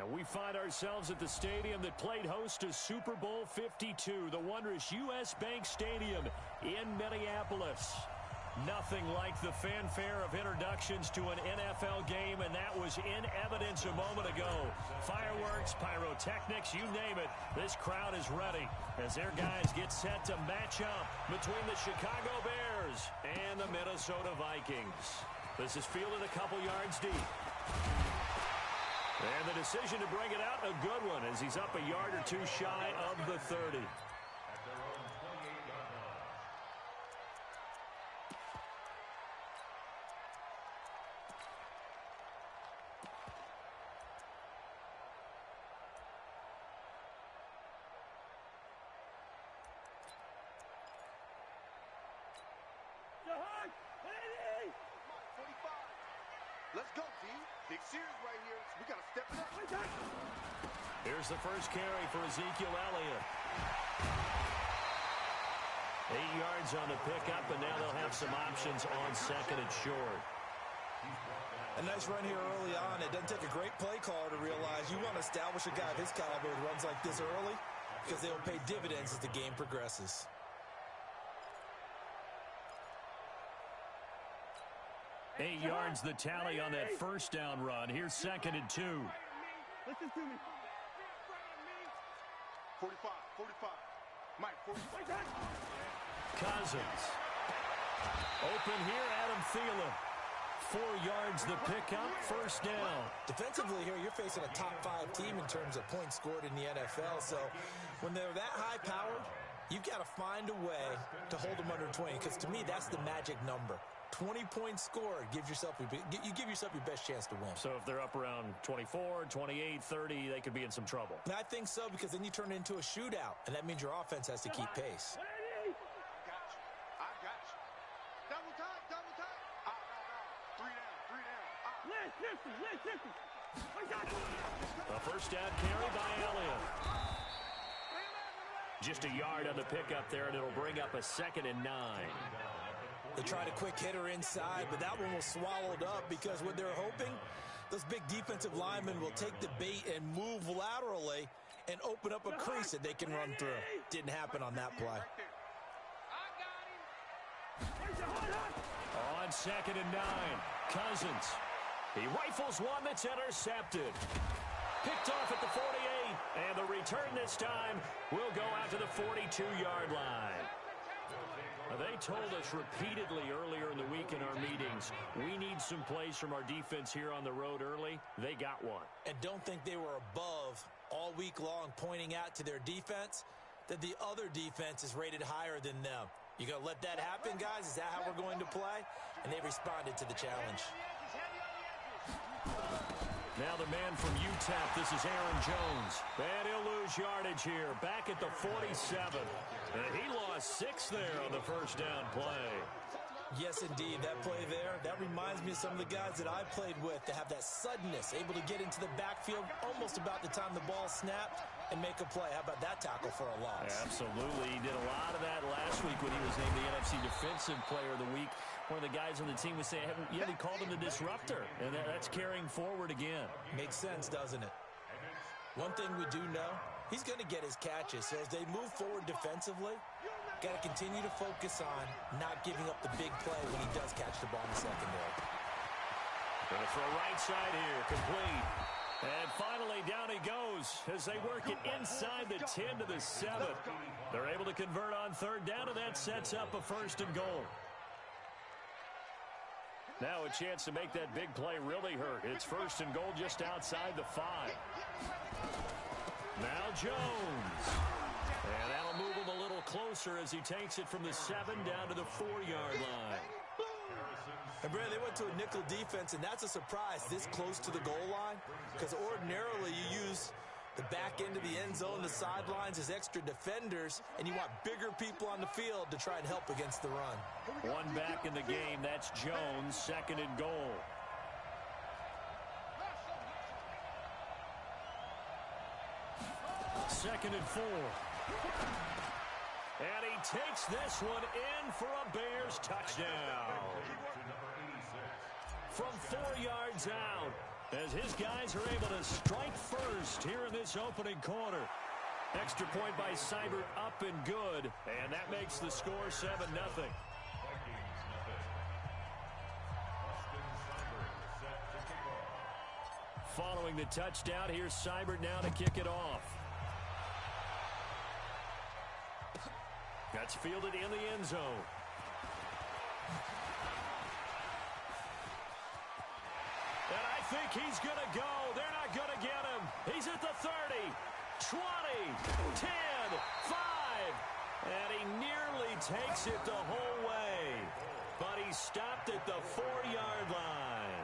And we find ourselves at the stadium that played host to Super Bowl 52, the wondrous U.S. Bank Stadium in Minneapolis. Nothing like the fanfare of introductions to an NFL game, and that was in evidence a moment ago. Fireworks, pyrotechnics, you name it, this crowd is ready as their guys get set to match up between the Chicago Bears and the Minnesota Vikings. This is fielded a couple yards deep. And the decision to bring it out, a good one, as he's up a yard or two shy of the 30. Let's go, team. Big series right here. So we got to step it up. Here's the first carry for Ezekiel Elliott. 8 yards on the pickup, and now they'll have some options on second and short. A nice run here early on. It doesn't take a great play caller to realize you want to establish a guy of his caliber who runs like this early because they will pay dividends as the game progresses. Eight yards the tally on that first down run. Here's second and 2. Listen to me. 45, 45. Mike, 45. Cousins. Open here, Adam Thielen. 4 yards the pickup, first down. Defensively here, you're facing a top 5 team in terms of points scored in the NFL. So when they're that high-powered, you've got to find a way to hold them under 20, because to me, that's the magic number. 20 points scored, you give yourself your best chance to win. So if they're up around 24, 28, 30, they could be in some trouble. And I think so, because then you turn it into a shootout, and that means your offense has to keep pace. I got you. Double time, double time. Three down. A first down carry by Elliott. Just a yard on the pickup there, and it'll bring up a second and 9. They tried a quick hitter inside, but that one was swallowed up because what they're hoping, those big defensive linemen will take the bait and move laterally and open up a crease that they can run through. Didn't happen on that play. On second and 9, Cousins. He rifles one that's intercepted. Picked off at the 48, and the return this time will go out to the 42-yard line. Now, they told us repeatedly earlier in the week in our meetings, we need some plays from our defense here on the road early. They got one. And don't think they were above all week long pointing out to their defense that the other defense is rated higher than them. You going to let that happen, guys? Is that how we're going to play? And they responded to the challenge. Now the man from UTEP, this is Aaron Jones. And he'll lose yardage here, back at the 47. And he lost 6 there on the first down play. Yes, indeed. That play there, that reminds me of some of the guys that I played with to have that suddenness, able to get into the backfield almost about the time the ball snapped and make a play. How about that tackle for a loss? Absolutely. He did a lot of that last week when he was named the NFC Defensive Player of the Week. One of the guys on the team was saying, yeah, they called him the disruptor, and that's carrying forward again. Makes sense, doesn't it? One thing we do know, he's going to get his catches. So as they move forward defensively, got to continue to focus on not giving up the big play when he does catch the ball in the secondary. Going to throw right side here, complete. And finally, down he goes as they work it inside the 10 to the 7. They're able to convert on third down, and that sets up a first and goal. Now a chance to make that big play really hurt. It's first and goal just outside the 5. Now Jones. And that'll move him a little closer as he takes it from the 7 down to the 4-yard line. And Brad, they went to a nickel defense, and that's a surprise this close to the goal line, because ordinarily you use the back end of the end zone, the sidelines as extra defenders, and you want bigger people on the field to try and help against the run. One back in the game, that's Jones, second and goal. Second and 4. And he takes this one in for a Bears touchdown. From 4 yards out, as his guys are able to strike first here in this opening quarter. Extra point by Seibert up and good, and that makes the score 7-0. Following the touchdown, here's Seibert now to kick it off. That's fielded in the end zone. And I think he's going to go. They're not going to get him. He's at the 30, 20, 10, 5. And he nearly takes it the whole way. But he stopped at the 4-yard line.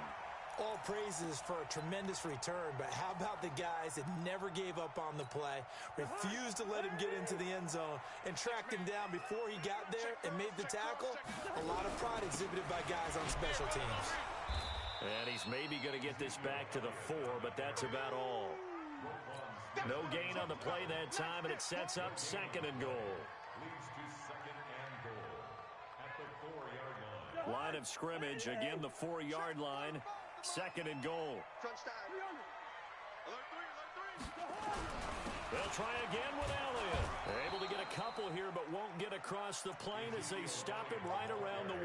All praises for a tremendous return, but how about the guys that never gave up on the play, refused to let him get into the end zone, and tracked him down before he got there and made the tackle? A lot of pride exhibited by guys on special teams. And he's maybe going to get this back to the 4, but that's about all. No gain on the play that time, and it sets up 2nd and goal. Line of scrimmage, again the 4-yard line. 2nd and goal. They'll try again with Elliott. They're able to get a couple here, but won't get across the plane as they stop him right around the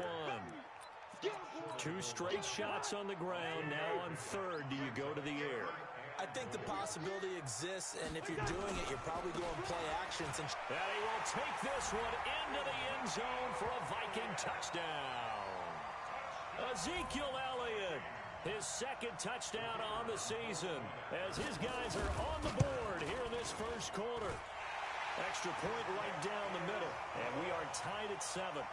1. 2 straight shots on the ground. Now on 3rd, do you go to the air? I think the possibility exists, and if you're doing it, you're probably going play actions. And he will take this one into the end zone for a Viking touchdown. Ezekiel Elliott, his 2nd touchdown on the season, as his guys are on the board here in this first quarter. Extra point right down the middle, and we are tied at 7.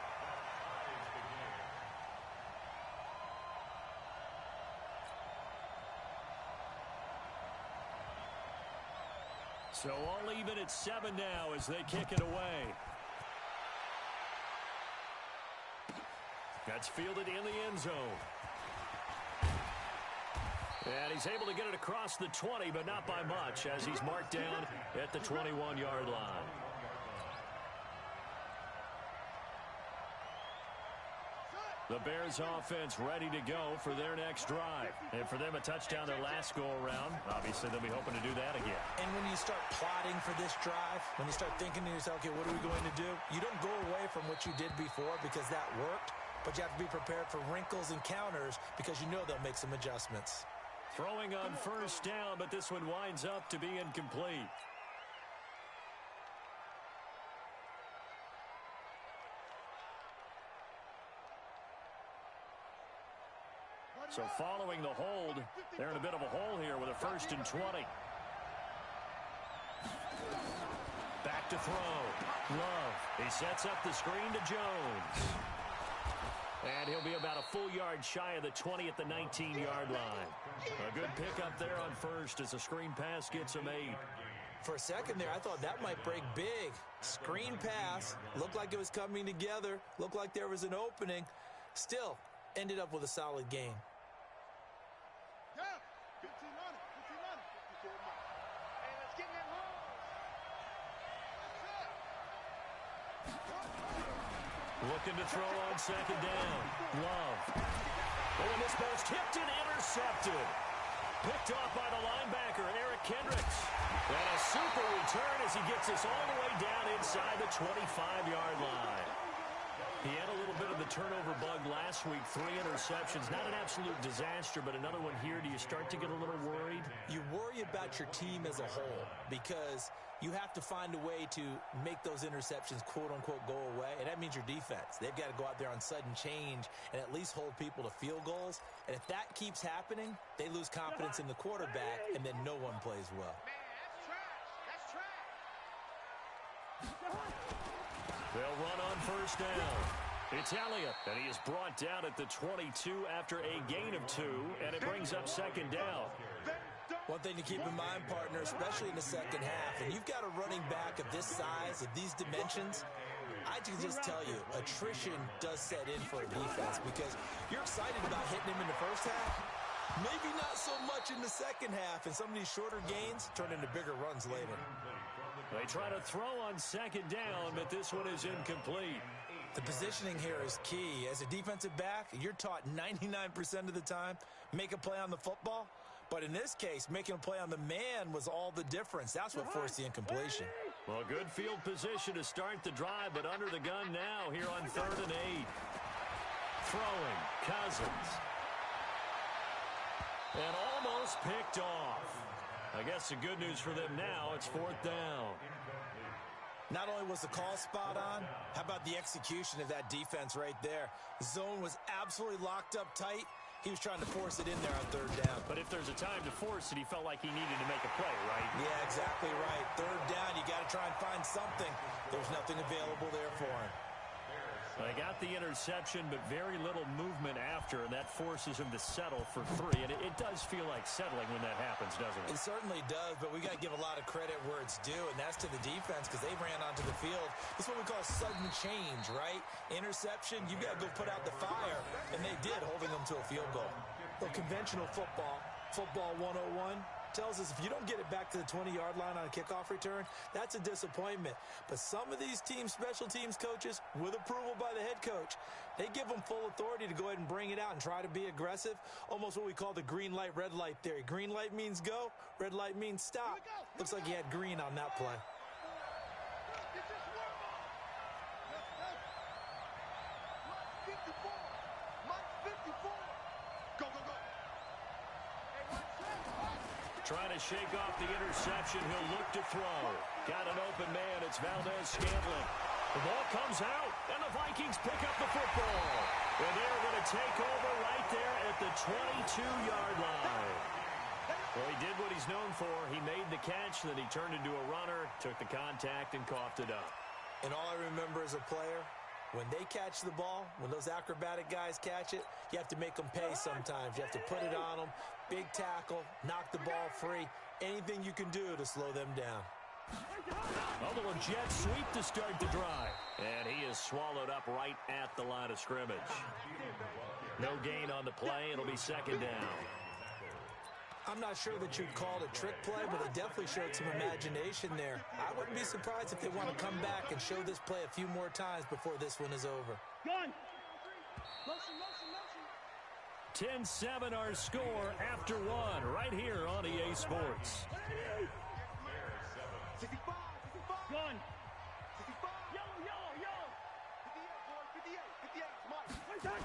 So all even at 7 now as they kick it away. That's fielded in the end zone. And he's able to get it across the 20, but not by much, as he's marked down at the 21-yard line. The Bears offense ready to go for their next drive. And for them, a touchdown their last go-around. Obviously, they'll be hoping to do that again. And when you start plotting for this drive, when you start thinking to yourself, okay, what are we going to do? You don't go away from what you did before because that worked, but you have to be prepared for wrinkles and counters because you know they'll make some adjustments. Throwing on 1st down, but this one winds up to be incomplete. So following the hold, they're in a bit of a hole here with a 1st and 20. Back to throw. Love. He sets up the screen to Jones. And he'll be about a full yard shy of the 20 at the 19-yard line. A good pickup there on 1st as a screen pass gets him 8. For a second there, I thought that might break big. Screen pass. Looked like it was coming together. Looked like there was an opening. Still, ended up with a solid gain. Looking to throw on 2nd down. Love. Oh, and this ball's tipped and intercepted. Picked off by the linebacker, Eric Kendricks. And a super return as he gets us all the way down inside the 25-yard line. He had a little bit of the turnover bug last week, 3 interceptions. Not an absolute disaster, but another one here. Do you start to get a little worried? You worry about your team as a whole because you have to find a way to make those interceptions, quote-unquote, go away, and that means your defense. They've got to go out there on sudden change and at least hold people to field goals. And if that keeps happening, they lose confidence in the quarterback, and then no one plays well. They'll run on 1st down. It's Elliott, and he is brought down at the 22 after a gain of 2, and it brings up 2nd down. One thing to keep in mind, partner, especially in the second half, and you've got a running back of this size, of these dimensions, I can just tell you, attrition does set in for a defense because you're excited about hitting him in the first half. Maybe not so much in the second half, and some of these shorter gains turn into bigger runs later. They try to throw on 2nd down, but this one is incomplete. The positioning here is key. As a defensive back, you're taught 99% of the time, make a play on the football, But in this case, making a play on the man was all the difference. That's what forced the incompletion. Well, good field position to start the drive, but under the gun now here on 3rd and 8. Throwing, Cousins. And almost picked off. I guess the good news for them now, it's 4th down. Not only was the call spot on, how about the execution of that defense right there? The zone was absolutely locked up tight. He was trying to force it in there on 3rd down. But if there's a time to force it, he felt like he needed to make a play, right? Yeah, exactly right. 3rd down, you got to try and find something. There's nothing available there for him. They got the interception, but very little movement after, and that forces him to settle for 3. And it does feel like settling when that happens, doesn't it? It certainly does, but we got to give a lot of credit where it's due, and that's to the defense because they ran onto the field. This is what we call sudden change, right? Interception, you got to go put out the fire, and they did, holding them to a field goal. Well, conventional football 101, tells us if you don't get it back to the 20-yard line on a kickoff return, that's a disappointment. But some of these teams, special teams coaches, with approval by the head coach, they give them full authority to go ahead and bring it out and try to be aggressive, almost what we call the green light, red light theory. Green light means go, red light means stop. Looks like he had green on that play. Trying to shake off the interception. He'll look to throw. Got an open man. It's Valdez-Scantling. The ball comes out, and the Vikings pick up the football. And they're going to take over right there at the 22-yard line. Well, he did what he's known for. He made the catch, then he turned into a runner, took the contact, and coughed it up. And all I remember as a player, when they catch the ball, when those acrobatic guys catch it, you have to make them pay sometimes. You have to put it on them, big tackle, knock the ball free, anything you can do to slow them down. A little jet sweep to start the drive. And he is swallowed up right at the line of scrimmage. No gain on the play. It'll be 2nd down. I'm not sure that you'd call it a trick play, but they definitely showed some imagination there. I wouldn't be surprised if they want to come back and show this play a few more times before this one is over. Gun. 10-7 our score after 1 right here on EA Sports. 65. Gun. 65. Yo. 58, 58.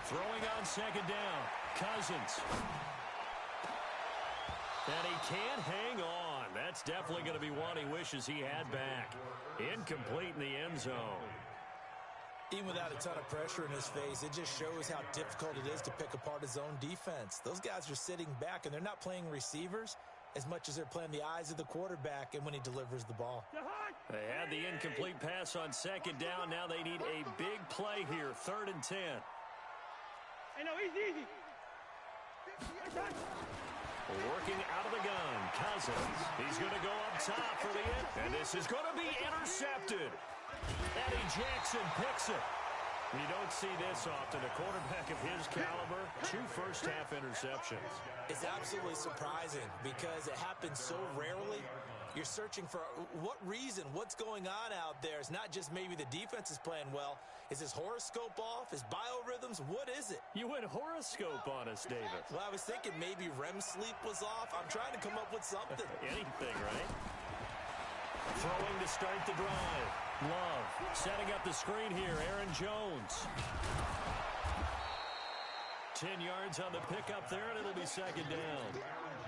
Throwing on 2nd down. Cousins. And he can't hang on. That's definitely going to be one he wishes he had back. Incomplete in the end zone. Even without a ton of pressure in his face, it just shows how difficult it is to pick apart his own defense. Those guys are sitting back, and they're not playing receivers as much as they're playing the eyes of the quarterback and when he delivers the ball. They had the incomplete pass on 2nd down. Now they need a big play here, 3rd and 10. Hey, no, easy. Working out of the gun, Cousins. He's going to go up top for the end. And this is going to be intercepted. Eddie Jackson picks it. You don't see this often. A quarterback of his caliber, 2 first-half interceptions. It's absolutely surprising because it happens so rarely. You're searching for what reason, what's going on out there. It's not just maybe the defense is playing well. Is his horoscope off? His biorhythms? What is it? You went horoscope on us, David. Well, I was thinking maybe REM sleep was off. I'm trying to come up with something. Anything, right? Throwing to start the drive. Love setting up the screen here. Aaron Jones. 10 yards on the pickup there, and it'll be 2nd down.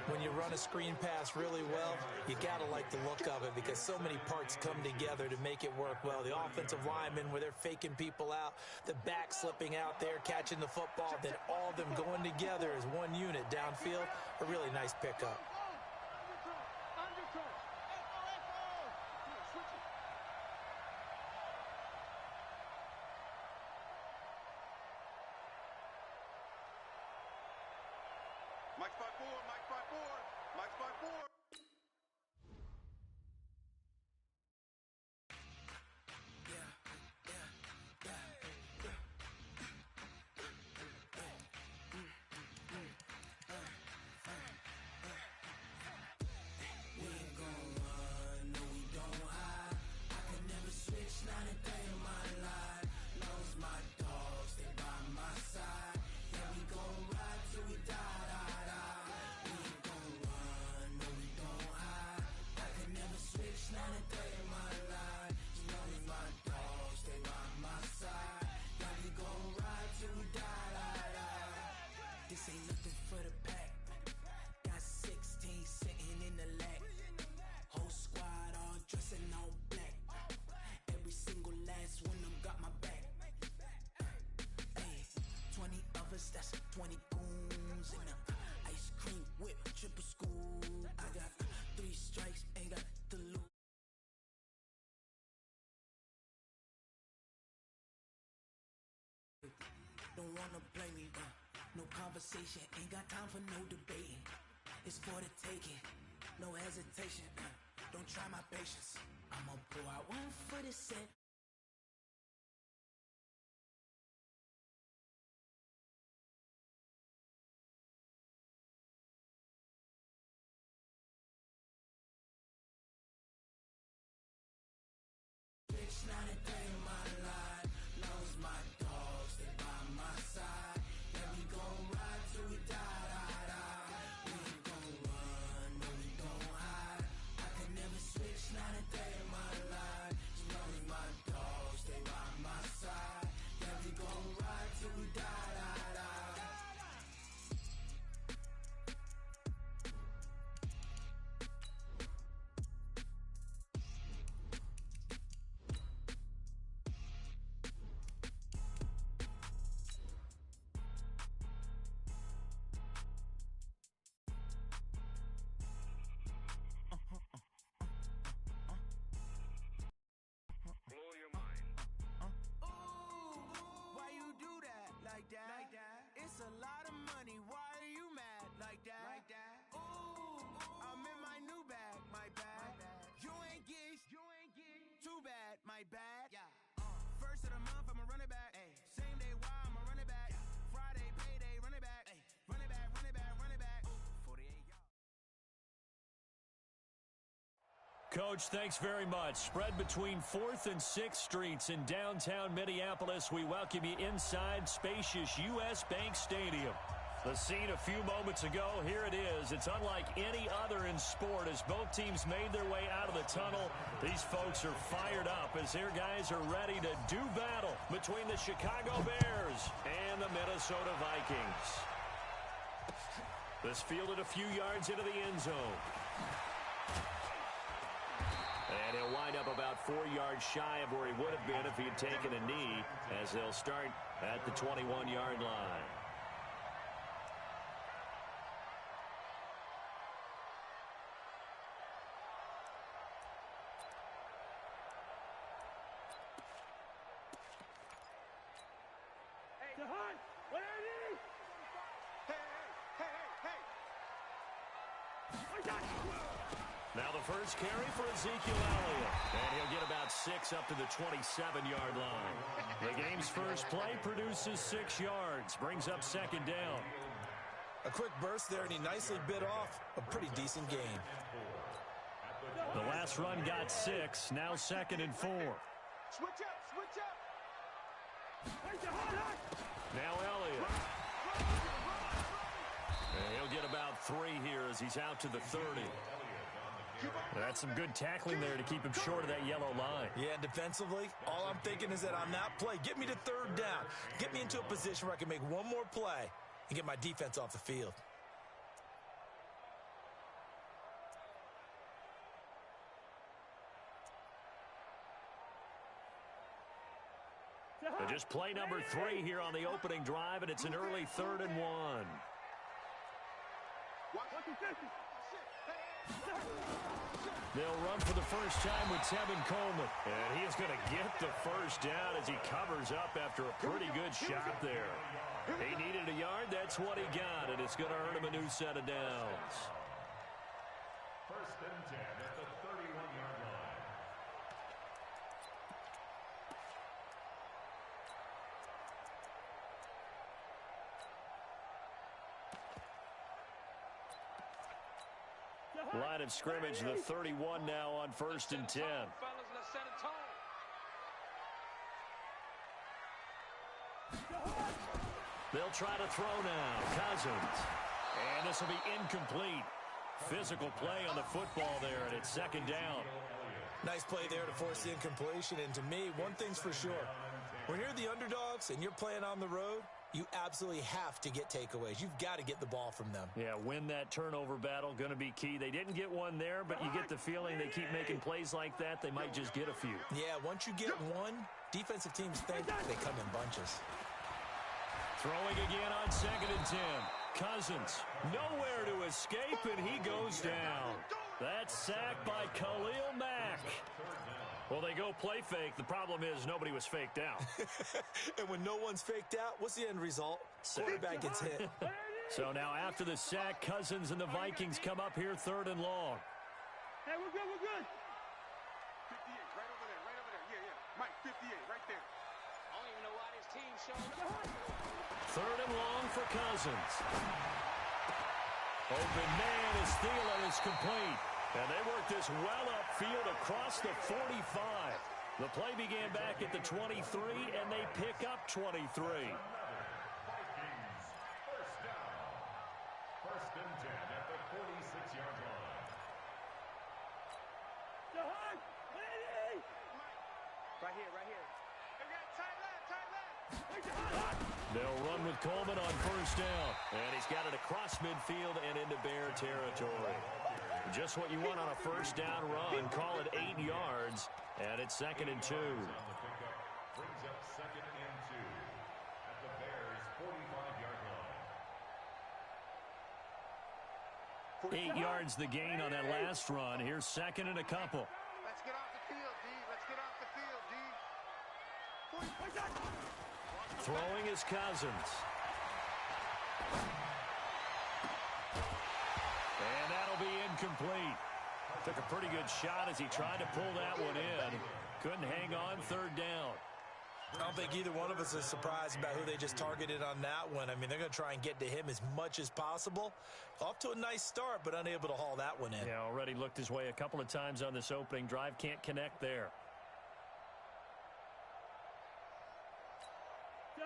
When you run a screen pass really well, you got to like the look of it because so many parts come together to make it work well. The offensive linemen, where they're faking people out, the back slipping out there, catching the football, then all of them going together as one unit downfield. A really nice pickup. Mike spot 4, Mike spot 4, Mike spot 4. don't wanna play me. No conversation, ain't got time for no debating. It's for the taking, no hesitation. Don't try my patience. I'ma pull out one for the set. Bitch, not a day in my life. Knows my dogs, they by my side. Yeah, we gon' ride till we die, die, die. We ain't gon' run, no, we gon' hide. I could never switch, not a day in my life. She knows my dogs, they by my side. Yeah, we gon' ride till we die, die, die. Blow your mind. Why you do that like that? Like that? It's a lot of money. Why are you mad like that? Like that? Ooh, I'm in my new bag. My bad. You ain't get. Too bad. My bad. Yeah. First of the month, I'ma run it back. Ay. Same day, why I'ma run it back. Yeah. Friday, payday, run it back. Ay. Run it back, run it back, run it back. 48 yards. Coach, thanks very much. Spread between 4th and 6th Streets in downtown Minneapolis. We welcome you inside spacious U.S. Bank Stadium. The scene a few moments ago, here it is. It's unlike any other in sport as both teams made their way out of the tunnel. These folks are fired up as their guys are ready to do battle between the Chicago Bears and the Minnesota Vikings. This fielded a few yards into the end zone. And he'll wind up about 4 yards shy of where he would have been if he had taken a knee, as they'll start at the 21-yard line. The hunt! What are these? Hey. Now the first carry for Ezekiel Elliott. And he'll get about 6 up to the 27-yard line. The game's first play produces 6 yards. Brings up second down. A quick burst there, and he nicely bit off a pretty decent gain. The last run got 6. Now 2nd and 4. Switch up, switch up. Now Elliott. And he'll get about 3 here as he's out to the 30. That's some good tackling there to keep him short of that yellow line. Yeah, defensively, all I'm thinking is that on that play, get me to 3rd down. Get me into a position where I can make one more play and get my defense off the field. So just play number 3 here on the opening drive, and it's an early 3rd and 1. They'll run for the first time with Tevin Coleman. And he is going to get the first down as he covers up after a pretty good shot there. He needed a yard. That's what he got, and it's going to earn him a new set of downs. 1st and 10 at the 31-yard line. Line of scrimmage, the 31 now on 1st and 10. Fellas, let's set a tone. They'll try to throw now. Cousins. And this will be incomplete. Physical play on the football there, and it's 2nd down. Nice play there to force the incompletion. And to me, one thing's for sure. When you're the underdogs and you're playing on the road, you absolutely have to get takeaways. You've got to get the ball from them. Yeah, win that turnover battle, going to be key. They didn't get one there, but you get the feeling they keep making plays like that, they might just get a few. Yeah, once you get one, defensive teams think they come in bunches. Throwing again on 2nd and 10. Cousins, nowhere to escape, and he goes down. That's sacked by Khalil Mack. Well, they go play fake. The problem is nobody was faked out. And when no one's faked out, what's the end result? Quarterback gets hit. So now after the sack, Cousins and the Vikings come up here 3rd and long. Hey, we're good, we're good. 58, right over there, right over there. Yeah, yeah. Mike, 58, right there. I don't even know why this team showed up. 3rd and long for Cousins. Open man as Thielen is complete. And they work this well upfield across the 45. The play began back at the 23, and they pick up 23. Vikings, first down. 1st and 10 at the 46-yard line. Jahan, lady! Right here, right here. They got tight left, tight left. Hey, Jahan! They'll run with Coleman on 1st down. And he's got it across midfield and into Bear territory. Just what you want on a 1st down run. Call it 8 yards. And it's 2nd and 2. On the pickup brings up 2nd and 2 at the Bears' 45-yard line. 8 yards the gain on that last run. Here's 2nd and a couple. Let's get off the field, D. Let's get off the field, D. Throwing is Cousins. And that'll be incomplete. Took a pretty good shot as he tried to pull that one in. Couldn't hang on 3rd down. I don't think either one of us is surprised about who they just targeted on that one. I mean, they're going to try and get to him as much as possible. Off to a nice start, but unable to haul that one in. Yeah, already looked his way a couple of times on this opening drive. Can't connect there.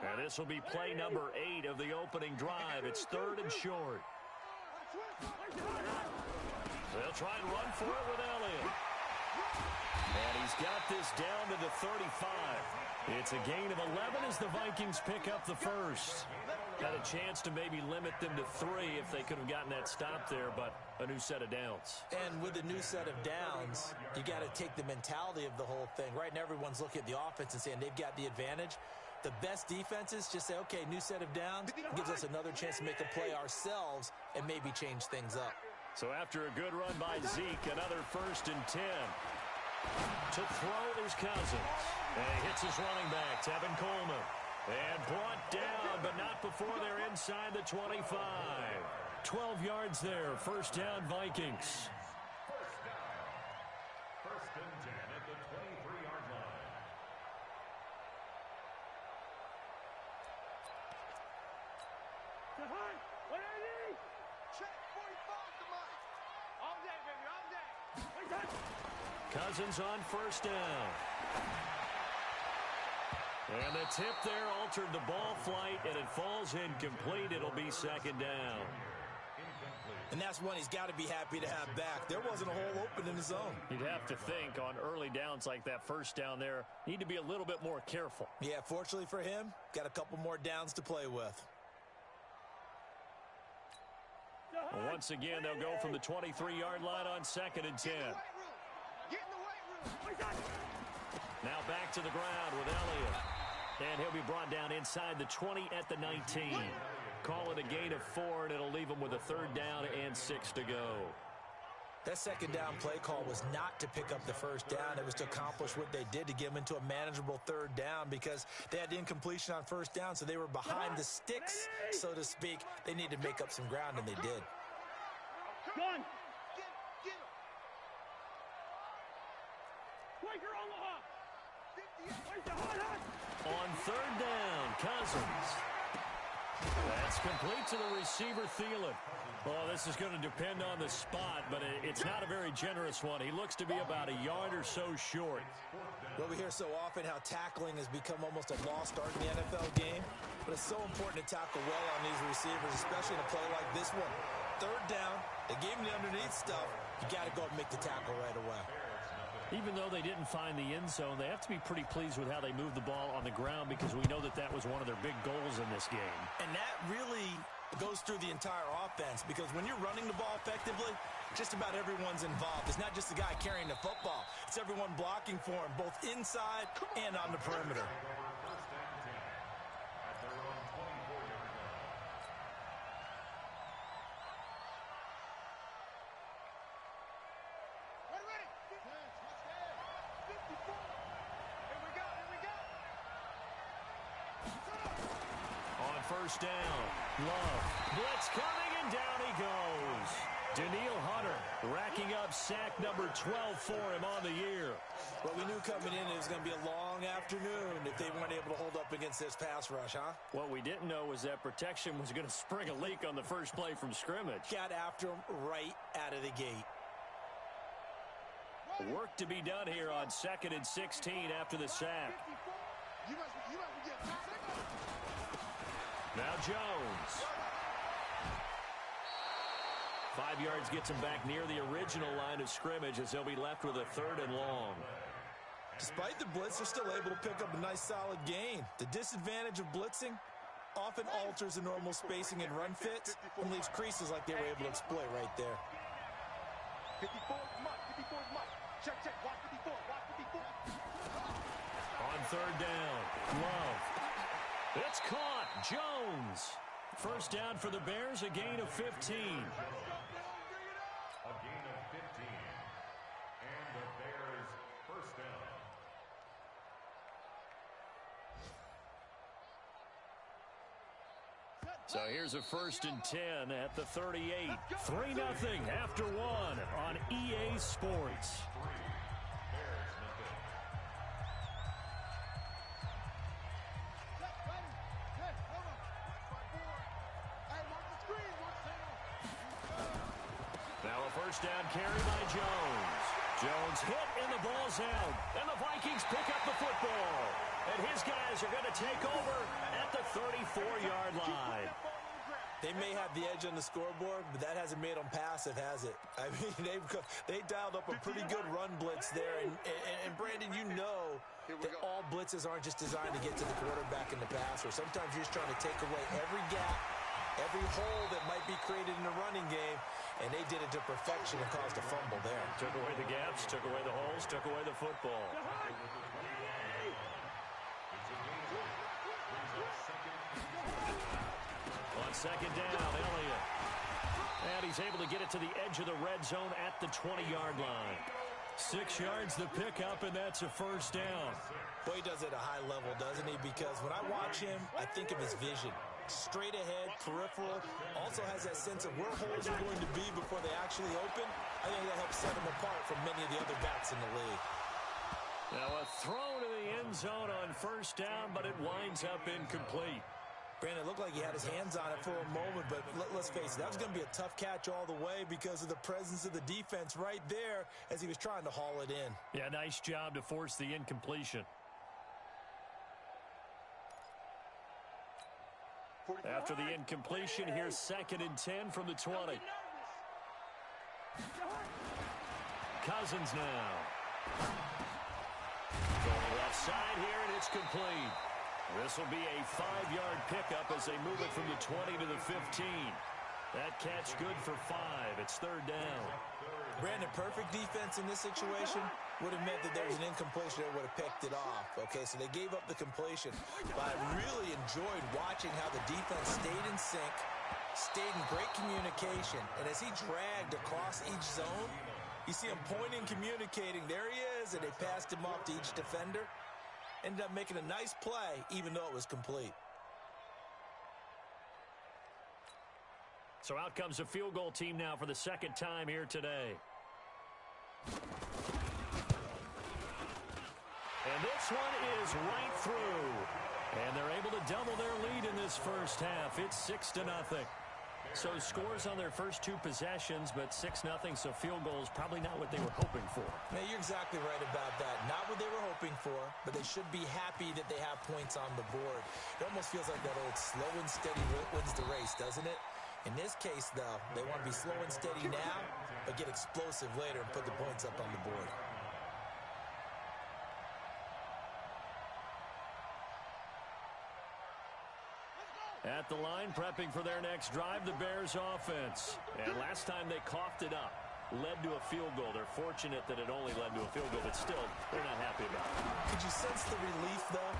And this will be play number 8 of the opening drive. It's 3rd and short. They'll try and run for it with Elliott. And he's got this down to the 35. It's a gain of 11 as the Vikings pick up the first. Had a chance to maybe limit them to 3 if they could have gotten that stop there, but a new set of downs. And with a new set of downs, you got to take the mentality of the whole thing. Right now, everyone's looking at the offense and saying they've got the advantage. The best defenses just say, okay, new set of downs, gives us another chance to make a play ourselves and maybe change things up. So after a good run by Zeke, another 1st and 10. To throw is Cousins. And he hits his running back, Tevin Coleman. And brought down, but not before they're inside the 25. 12 yards there, 1st down Vikings. 1st and 10 at the 23-yard line. Jahan, what do I need? Check 45 to Mike. All day, baby, all day. Hey, Jahan! Cousins on 1st down. And the tip there altered the ball flight, and it falls incomplete. It'll be 2nd down. And that's one he's got to be happy to have back. There wasn't a hole open in the zone. You'd have to think on early downs like that 1st down there, need to be a little bit more careful. Yeah, fortunately for him, got a couple more downs to play with. Well, once again, they'll go from the 23-yard line on 2nd and 10. Get in the weight room. Now back to the ground with Elliott. And he'll be brought down inside the 20 at the 19. Call it a gain of 4, and it'll leave them with a 3rd down and 6 to go. That 2nd down play call was not to pick up the 1st down. It was to accomplish what they did, to get them into a manageable 3rd down, because they had incompletion on 1st down, so they were behind the sticks, so to speak. They needed to make up some ground, and they did. Gun! Get him. Quaker Omaha! 58. Where's the hot hat? On 3rd down, Cousins. That's complete to the receiver, Thielen. Well, this is going to depend on the spot, but it's not a very generous one. He looks to be about a yard or so short. Well, we hear so often how tackling has become almost a lost art in the NFL game, but it's so important to tackle well on these receivers, especially in a play like this one. 3rd down, they gave him the underneath stuff. You got to go and make the tackle right away. Even though they didn't find the end zone, they have to be pretty pleased with how they moved the ball on the ground, because we know that that was one of their big goals in this game. And that really goes through the entire offense, because when you're running the ball effectively, just about everyone's involved. It's not just the guy carrying the football. It's everyone blocking for him, both inside and on the perimeter. Ready, ready. 55. On first down, Love. Blitz coming, and down he goes. Daniil Hunter racking up sack number 12 for him on the year. Well, we knew coming in it was going to be a long afternoon if they weren't able to hold up against this pass rush, huh? What we didn't know was that protection was going to spring a leak on the first play from scrimmage. Got after him right out of the gate. Work to be done here on 2nd and 16 after the sack. Now Jones. 5 yards gets him back near the original line of scrimmage as they'll be left with a 3rd and long. Despite the blitz, they're still able to pick up a nice solid gain. The disadvantage of blitzing often alters the normal spacing and run fits and leaves creases like they were able to exploit right there. 54 mark, 54 mark. Check, watch 54, watch 54. On 3rd down, Love. It's caught. Jones. First down for the Bears, a gain of 15. A gain of 15. And the Bears first down. So here's a 1st and 10 at the 38. 3-0 after 1 on EA Sports. Now a first down carry by Jones. Jones hit and the ball's out. And the Vikings pick up the football. And his guys are going to take over at the 34-yard line. They may have the edge on the scoreboard, but that hasn't made them passive, has it? I mean, they dialed up a pretty good run blitz there. And Brandon, you know that all blitzes aren't just designed to get to the quarterback in the passer. Sometimes you're just trying to take away every gap, every hole that might be created in the running game, and they did it to perfection and caused a fumble there. Took away the gaps, took away the holes, took away the football. On 2nd down, Elliott. And he's able to get it to the edge of the red zone at the 20-yard line. 6 yards the pickup, and that's a first down. Boy, he does it at a high level, doesn't he? Because when I watch him, I think of his vision. Straight ahead, peripheral, also has that sense of where holes are going to be before they actually open. I think that helps set him apart from many of the other backs in the league. Now a throw to the end zone on first down, but it winds up incomplete. Brandon, it looked like he had his hands on it for a moment, but let's face it, that was going to be a tough catch all the way because of the presence of the defense right there as he was trying to haul it in. Yeah, nice job to force the incompletion. After the incompletion, here's 2nd and 10 from the 20. Cousins now. Going left side here, and it's complete. This will be a 5-yard pickup as they move it from the 20 to the 15. That catch good for 5. It's 3rd down. Brandon, perfect defense in this situation would have meant that there was an incompletion that would have picked it off. Okay, so they gave up the completion. But I really enjoyed watching how the defense stayed in sync, stayed in great communication. And as he dragged across each zone, you see him pointing, communicating. There he is, and they passed him off to each defender. Ended up making a nice play, even though it was complete. So out comes a field goal team now for the 2nd time here today. And this one is right through. And they're able to double their lead in this first half. It's 6-0. So scores on their first 2 possessions, but 6-0, so field goal is probably not what they were hoping for. Yeah, you're exactly right about that. Not what they were hoping for, but they should be happy that they have points on the board. It almost feels like that old slow and steady wins the race, doesn't it? In this case, though, they want to be slow and steady now, but get explosive later and put the points up on the board. At the line, prepping for their next drive, the Bears offense. And last time they coughed it up, led to a field goal. They're fortunate that it only led to a field goal, but still, they're not happy about it. Could you sense the relief, though,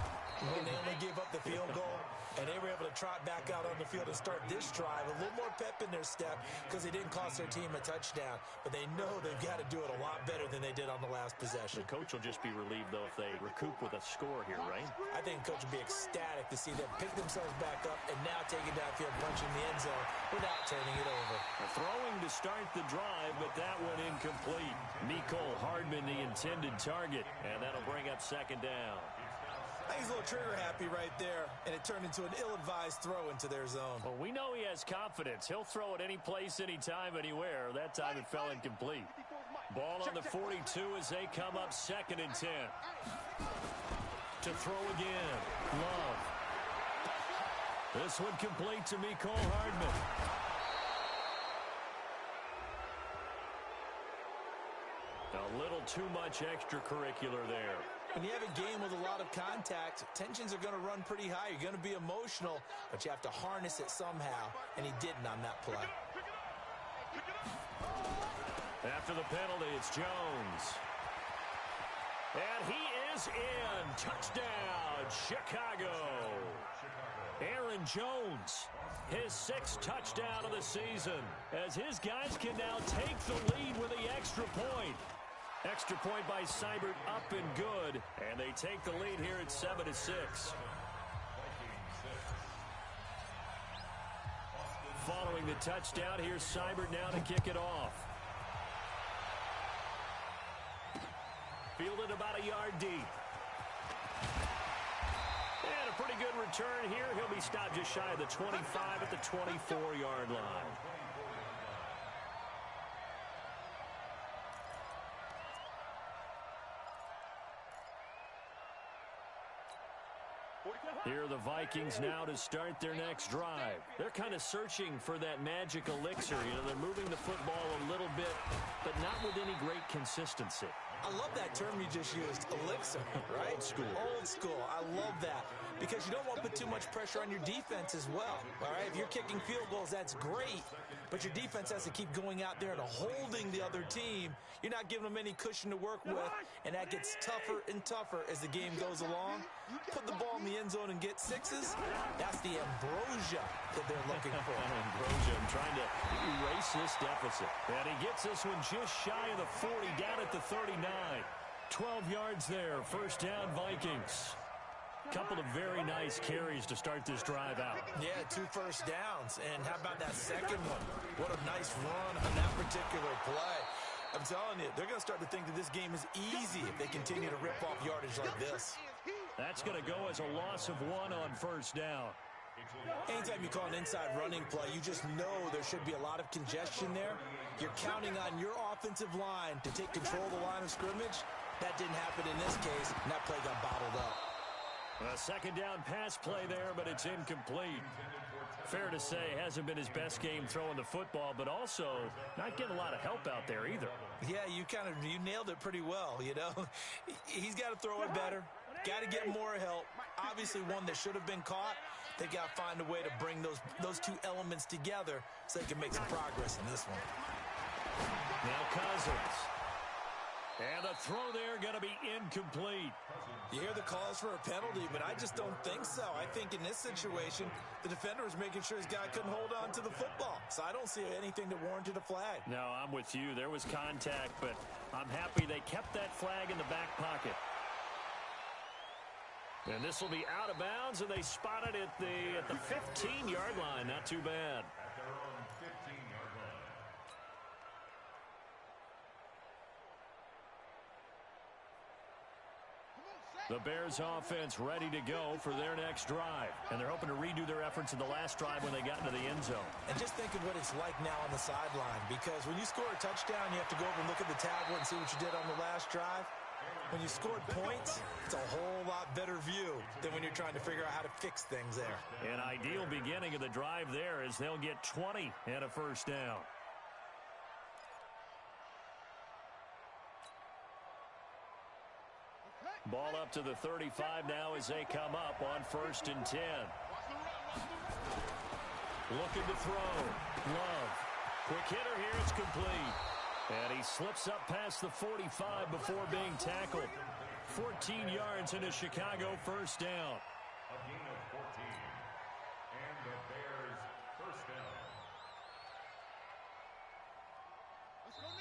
when they only gave up the field goal? And they were able to trot back out on the field and start this drive. A little more pep in their step because they didn't cost their team a touchdown. But they know they've got to do it a lot better than than they did on the last possession. The coach will just be relieved, though, if they recoup with a score here, right? I think the coach will be ecstatic to see them pick themselves back up and now take it downfield, punching the end zone without turning it over. Throwing to start the drive, but that one incomplete. Mecole Hardman, the intended target, and that'll bring up second down. I think he's a little trigger happy right there, and it turned into an ill-advised throw into their zone. Well, we know he has confidence. He'll throw it any place, anytime, anywhere. That time it fell incomplete. Ball on the 42 as they come up 2nd and 10. To throw again. Love. This one complete to Mecole Hardman. A little too much extracurricular there. When you have a game with a lot of contact, tensions are going to run pretty high. You're going to be emotional, but you have to harness it somehow, and he didn't on that play. After the penalty, it's Jones. And he is in. Touchdown, Chicago. Aaron Jones, his 6th touchdown of the season, as his guys can now take the lead with the extra point. Extra point by Seibert, up and good, and they take the lead here at 7-6. Following the touchdown, here's Seibert now to kick it off. Fielded about a yard deep. And a pretty good return here. He'll be stopped just shy of the 25 at the 24-yard line. Here are the Vikings now to start their next drive. They're kind of searching for that magic elixir. You know, they're moving the football a little bit, but not with any great consistency. I love that term you just used, elixir, right? Old school. Old school. I love that because you don't want to put too much pressure on your defense as well, all right? If you're kicking field goals, that's great, but your defense has to keep going out there and holding the other team. You're not giving them any cushion to work with, and that gets tougher and tougher as the game goes along. Put the ball in the end zone and get 6s. That's the ambrosia that they're looking for. Ambrosia trying to erase this deficit. And he gets this one just shy of the 40, down at the 39. 12 yards there, first down Vikings. Couple of very nice carries to start this drive out. Yeah, 2 first downs. And how about that second one? What a nice run on that particular play. I'm telling you, they're going to start to think that this game is easy if they continue to rip off yardage like this. That's going to go as a loss of 1 on first down. Anytime you call an inside running play, you just know there should be a lot of congestion there. You're counting on your offensive line to take control of the line of scrimmage. That didn't happen in this case, and that play got bottled up. A second down pass play there, but it's incomplete. Fair to say, hasn't been his best game throwing the football, but also not getting a lot of help out there either. Yeah, you nailed it pretty well, you know. He's got to throw it better. Got to get more help. Obviously one that should have been caught. They got to find a way to bring those 2 elements together so they can make some progress in this one. Now Cousins. And the throw there going to be incomplete. You hear the calls for a penalty, but I just don't think so. I think in this situation, the defender was making sure his guy couldn't hold on to the football. So I don't see anything that warranted a flag. No, I'm with you. There was contact, but I'm happy they kept that flag in the back pocket. And this will be out of bounds, and they spot it at the 15-yard line. Not too bad. The Bears offense ready to go for their next drive. And they're hoping to redo their efforts in the last drive when they got into the end zone. And just think of what it's like now on the sideline, because when you score a touchdown, you have to go over and look at the tablet and see what you did on the last drive. When you scored points, it's a whole lot better view than when you're trying to figure out how to fix things there. An ideal beginning of the drive there is they'll get 20 and a first down. Ball up to the 35 now as they come up on 1st and 10. Looking to throw. Love. Quick hitter here. It's complete. And he slips up past the 45 before being tackled. 14 yards into Chicago, first down. A gain of 14. And the Bears first down.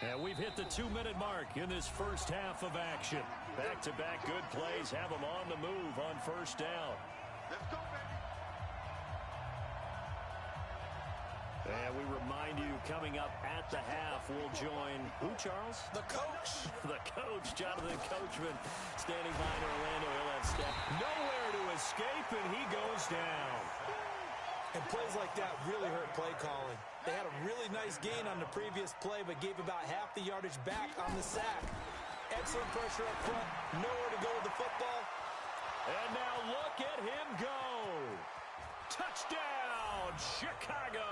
And we've hit the 2-minute mark in this first half of action. Back-to-back good plays have them on the move on first down. Let's go, baby. And we remind you, coming up at the half, we'll join who, Charles? The coach. The coach, Jonathan Coachman, standing by in Orlando. He'll have step nowhere to escape, and he goes down. And plays like that really hurt play calling. They had a really nice gain on the previous play, but gave about half the yardage back on the sack. Excellent pressure up front. Nowhere to go with the football. And now look at him go. Touchdown, Chicago.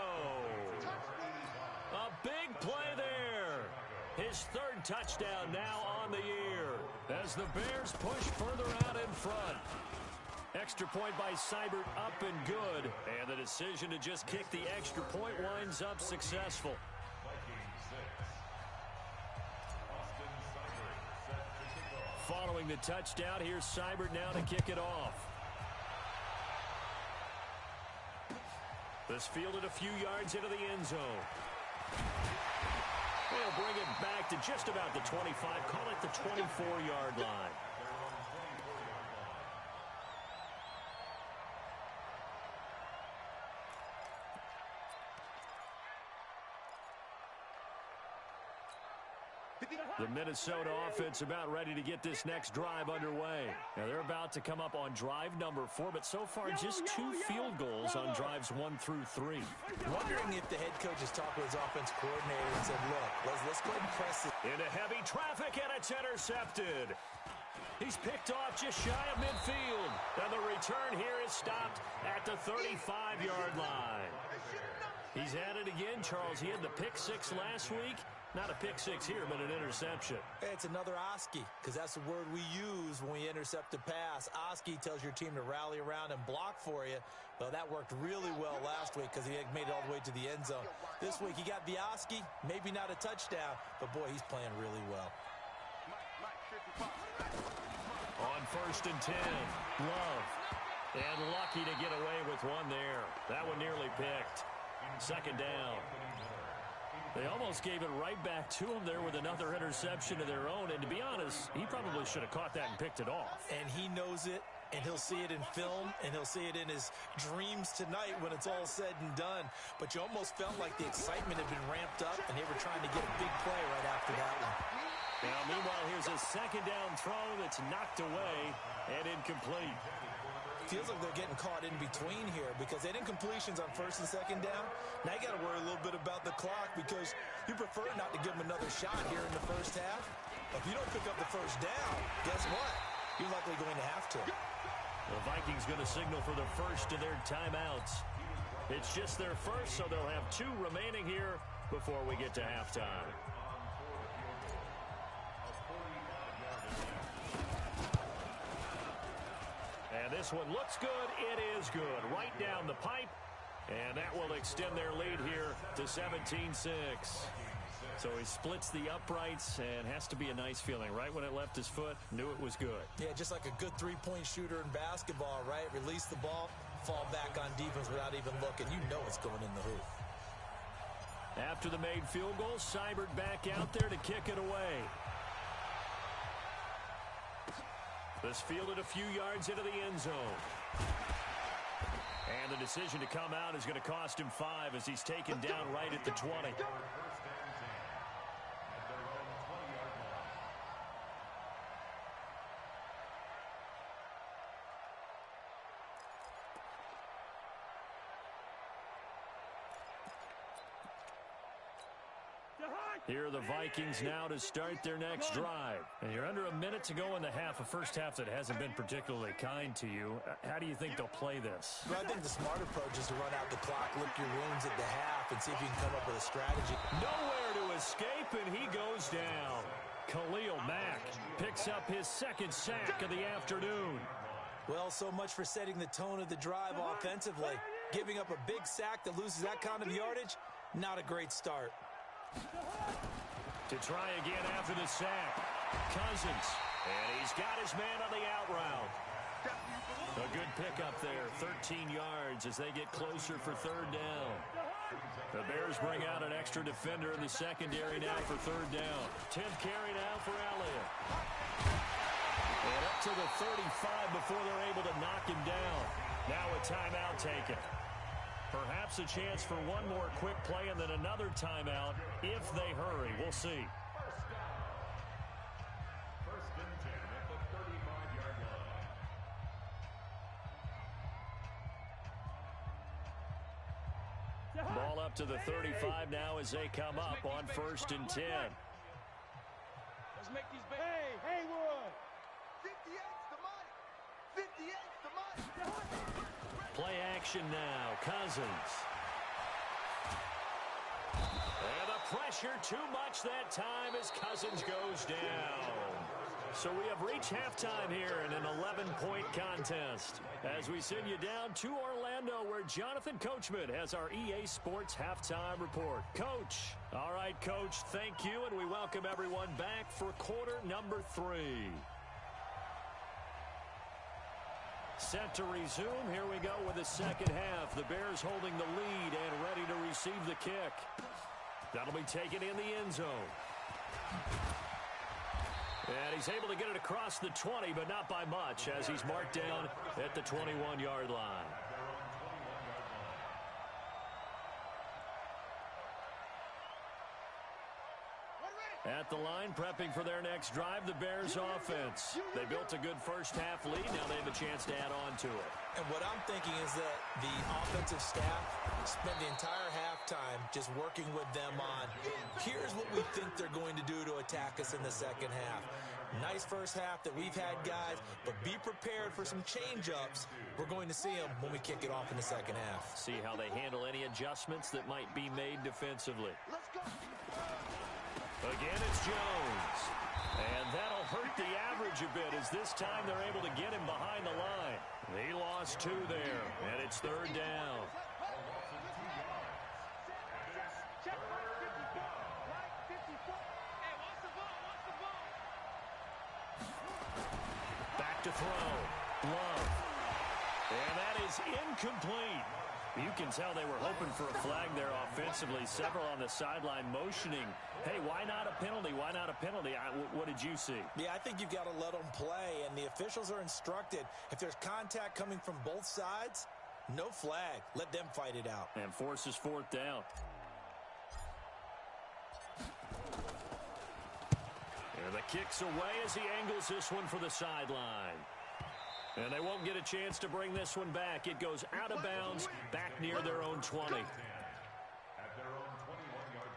A big play there. His third touchdown now on the year as the Bears push further out in front. Extra point by Seibert up and good. And the decision to just kick the extra point winds up successful. Following the touchdown, here's Seibert now to kick it off. This fielded a few yards into the end zone. They'll bring it back to just about the 25, call it the 24-yard line. The Minnesota offense about ready to get this next drive underway. Now they're about to come up on drive number 4, but so far just 2 field goals on drives 1 through 3. Wondering if the head coach has talked with his offense coordinator and said, look, let's go ahead and press it. Into heavy traffic, and it's intercepted. He's picked off just shy of midfield. And the return here is stopped at the 35-yard line. He's at it again, Charles. He had the pick 6 last week. Not a pick 6 here, but an interception. It's another Oski, because that's the word we use when we intercept a pass. Oski tells your team to rally around and block for you. Well, that worked really well last week because he made it all the way to the end zone. This week he got the Oski, maybe not a touchdown, but boy, he's playing really well. On 1st and 10, Love. And lucky to get away with one there. That one nearly picked. 2nd down. They almost gave it right back to him there with another interception of their own. And to be honest, he probably should have caught that and picked it off. And he knows it, and he'll see it in film, and he'll see it in his dreams tonight when it's all said and done. But you almost felt like the excitement had been ramped up, and they were trying to get a big play right after that one. Now, meanwhile, here's a 2nd down throw that's knocked away and incomplete. Feels like they're getting caught in between here because they didn't incompletions on 1st and 2nd down. Now you got to worry a little bit about the clock because you prefer not to give them another shot here in the first half. If you don't pick up the 1st down, guess what? You're likely going to have to. The Vikings going to signal for the first of their timeouts. It's just their first, so they'll have 2 remaining here before we get to halftime. And this one looks good. It is good. Right down the pipe. And that will extend their lead here to 17-6. So he splits the uprights and has to be a nice feeling. Right when it left his foot, knew it was good. Yeah, just like a good 3-point shooter in basketball, right? Release the ball, fall back on defense without even looking. You know it's going in the hoop. After the made field goal, Seibert back out there to kick it away. This fielded a few yards into the end zone. And the decision to come out is going to cost him 5 as he's taken down right at the 20. Here are the Vikings now to start their next drive. And you're under a minute to go in the half, a first half that hasn't been particularly kind to you. How do you think they'll play this? Well, I think the smart approach is to run out the clock, lick your wounds at the half, and see if you can come up with a strategy. Nowhere to escape, and he goes down. Khalil Mack picks up his 2nd sack of the afternoon. Well, so much for setting the tone of the drive offensively. Giving up a big sack that loses that kind of yardage, not a great start. To try again after the sack, Cousins, and he's got his man on the out route. A good pickup there, 13 yards as they get closer for 3rd down. The Bears bring out an extra defender in the secondary now for third down. 10th carry now for Elliott. And up to the 35 before they're able to knock him down. Now a timeout taken. Perhaps a chance for one more quick play and then another timeout if they hurry. We'll see. First and 10 at the 35-yard line. Ball up to the 35 now as they come up on first and 10. Let's make these big. Hey, Haywood! 58's the money. 58's the money. Play action now. Cousins. And the pressure too much that time as Cousins goes down. So we have reached halftime here in an 11-point contest. As we send you down to Orlando where Jonathan Coachman has our EA Sports Halftime Report. Coach. All right, Coach, thank you, and we welcome everyone back for quarter number 3. Set to resume. Here we go with the second half. The Bears holding the lead and ready to receive the kick. That'll be taken in the end zone. And he's able to get it across the 20, but not by much, as he's marked down at the 21-yard line. At the line, prepping for their next drive, the Bears offense. They built a good first-half lead. Now they have a chance to add on to it. And what I'm thinking is that the offensive staff spent the entire halftime just working with them on, here's what we think they're going to do to attack us in the second half. Nice first half that we've had, guys, but be prepared for some change-ups. We're going to see them when we kick it off in the second half. See how they handle any adjustments that might be made defensively. Let's go. Again, it's Jones. And that'll hurt the average a bit as this time they're able to get him behind the line. He lost 2 there, and it's third down. Check right 54. Right 54. Hey, what's the ball? What's the ball? Back to throw. Love. And that is incomplete. You can tell they were hoping for a flag there offensively. Several on the sideline motioning. Hey, why not a penalty? Why not a penalty? What did you see? Yeah, I think you've got to let them play, and the officials are instructed. If there's contact coming from both sides, no flag. Let them fight it out. And forces fourth down. And the kick's away as he angles this one for the sideline. And they won't get a chance to bring this one back. It goes out of bounds, back near their own 20. At their own 21-yard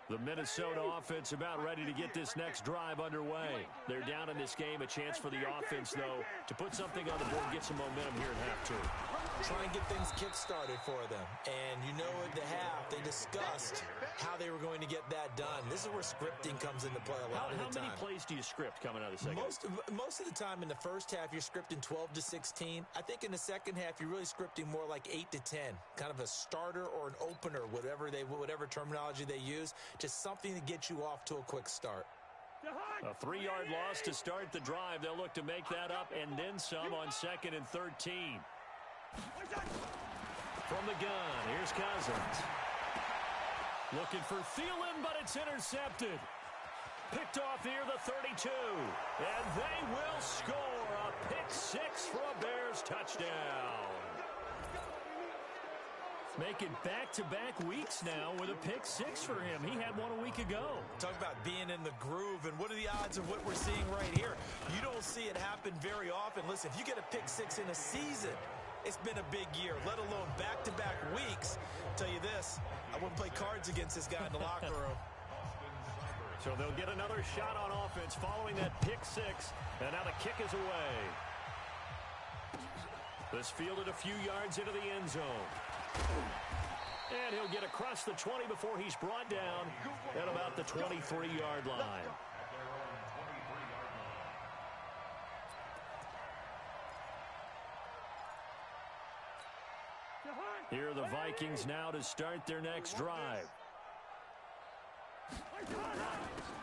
line. The Minnesota offense about ready to get this next drive underway. They're down in this game. A chance for the offense, though, to put something on the board, get some momentum here in half 2. Try and get things kick-started for them. And you know at the half, they discussed how they were going to get that done. This is where scripting comes into play a lot of the time. How many plays do you script coming out of the second half? Most of the time in the first half, you're scripting 12 to 16. I think in the second half, you're really scripting more like 8 to 10. Kind of a starter or an opener, whatever terminology they use. Just something to get you off to a quick start. A 3-yard loss to start the drive. They'll look to make that up and then some on 2nd and 13. From the gun, here's Cousins. Looking for Thielen, but it's intercepted. Picked off near the 32. And they will score a pick 6 for a Bears touchdown. Making back-to-back weeks now with a pick 6 for him. He had one a week ago. Talk about being in the groove, and what are the odds of what we're seeing right here? You don't see it happen very often. Listen, if you get a pick 6 in a season, it's been a big year, let alone back-to-back weeks. I'll tell you this, I wouldn't play cards against this guy in the locker room. So they'll get another shot on offense following that pick 6, and now the kick is away. This fielded a few yards into the end zone. And he'll get across the 20 before he's brought down at about the 23-yard line. Here are the Vikings now to start their next drive.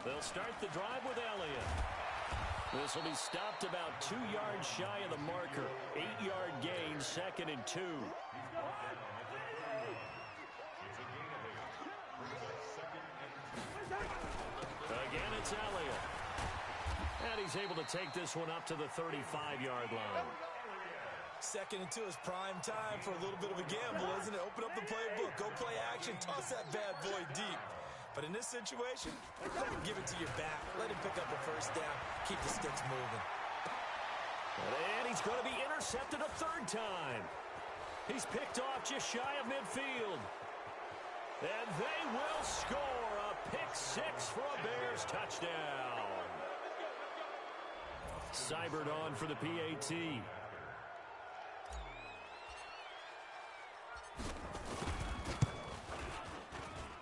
They'll start the drive with Elliott. This will be stopped about 2 yards shy of the marker. 8-yard gain, 2nd and 2. Again, it's Elliott. And he's able to take this one up to the 35-yard line. 2nd and 2 is prime time for a little bit of a gamble, isn't it? Open up the playbook, go play action, toss that bad boy deep. But in this situation, let him give it to your back. Let him pick up a first down. Keep the sticks moving. And he's going to be intercepted a 3rd time. He's picked off just shy of midfield. And they will score a pick 6 for a Bears touchdown. Seibert on for the PAT.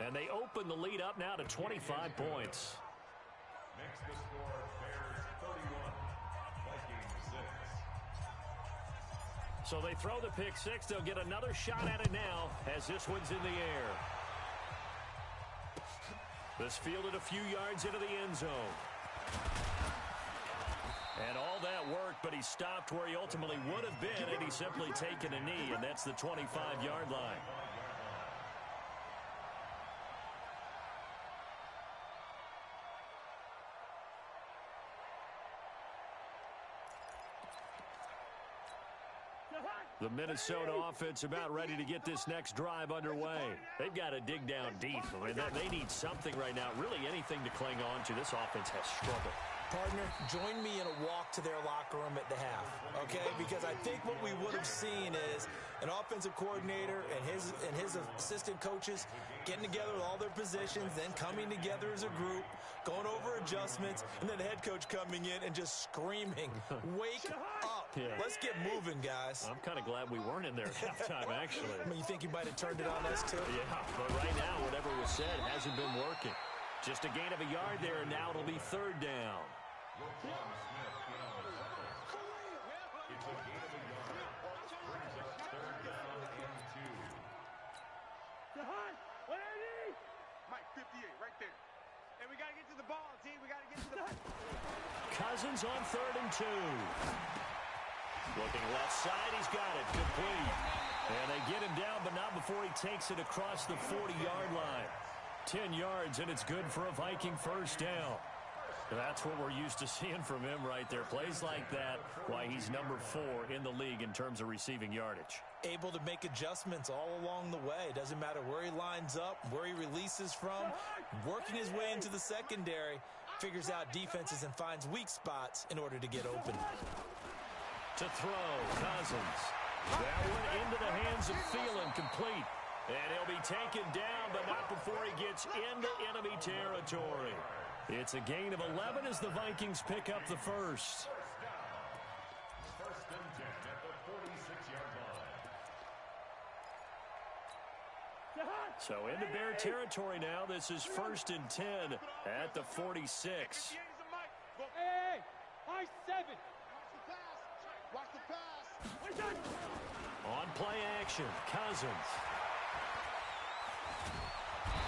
And they open the lead up now to 25 points. Makes the score Bears 31, Vikings 6. So they throw the pick 6. They'll get another shot at it now as this one's in the air. This fielded a few yards into the end zone. And all that worked, but he stopped where he ultimately would have been had he simply taken a knee, and that's the 25-yard line. The Minnesota offense about ready to get this next drive underway. They've got to dig down deep. I mean, they need something right now, really anything to cling on to. This offense has struggled. Partner, join me in a walk to their locker room at the half, okay? Because I think what we would have seen is an offensive coordinator and his assistant coaches getting together with all their positions, then coming together as a group, going over adjustments, and then the head coach coming in and just screaming, "Wake up. Yeah. Let's get moving, guys." I'm kind of glad we weren't in there at halftime, actually. I mean, you think you might have turned it on us, too? Yeah, but right now, whatever was said hasn't been working. Just a gain of a yard there, and now it'll be 3rd down. It's a gain of a yard. Brings up 3rd down and 2. Mike, 58, right there. And we got to get to the ball, team. We got to get to the... Cousins on 3rd and 2. Looking left side, he's got it. Complete. And they get him down, but not before he takes it across the 40-yard line. 10 yards, and it's good for a Viking first down. That's what we're used to seeing from him right there. Plays like that, why he's number 4 in the league in terms of receiving yardage. Able to make adjustments all along the way. Doesn't matter where he lines up, where he releases from. Working his way into the secondary, figures out defenses and finds weak spots in order to get open. To throw, Cousins. That one into the hands of Thielen, complete. And he'll be taken down, but not before he gets into enemy territory. It's a gain of 11 as the Vikings pick up the first. First and 10 at the 46-yard line. So into Bear territory now. This is 1st and 10 at the 46. Hey, high 7. Watch the pass. On play action, Cousins.